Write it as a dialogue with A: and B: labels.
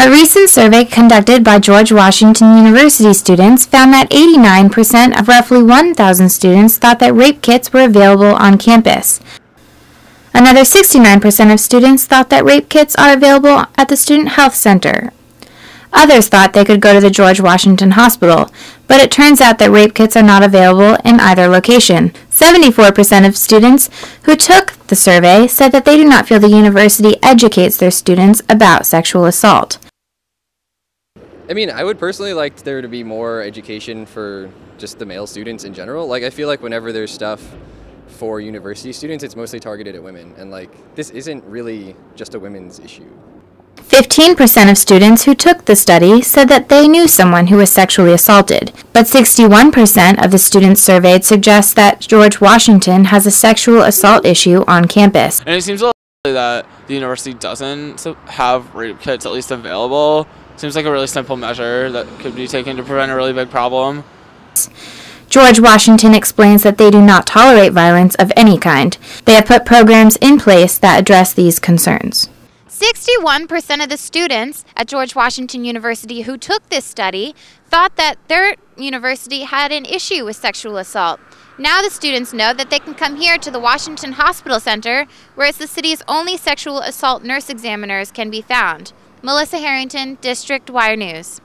A: A recent survey conducted by George Washington University students found that 89% of roughly 1,000 students thought that rape kits were available on campus. Another 69% of students thought that rape kits are available at the Student Health Center. Others thought they could go to the George Washington Hospital, but it turns out that rape kits are not available in either location. 74% of students who took the survey said that they do not feel the university educates their students about sexual assault.
B: I mean, I would personally like there to be more education for just the male students in general. Like, I feel like whenever there's stuff for university students, it's mostly targeted at women, and like, this isn't really just a women's issue.
A: 15% of students who took the study said that they knew someone who was sexually assaulted, but 61% of the students surveyed suggest that George Washington has a sexual assault issue on campus.
C: And it seems likely that the university doesn't have rape kits at least available. Seems like a really simple measure that could be taken to prevent a really big problem.
A: George Washington explains that they do not tolerate violence of any kind. They have put programs in place that address these concerns.
D: 61% of the students at George Washington University who took this study thought that their university had an issue with sexual assault. Now the students know that they can come here to the Washington Hospital Center, where it's the city's only sexual assault nurse examiners can be found. Melissa Harrington, District Wire News.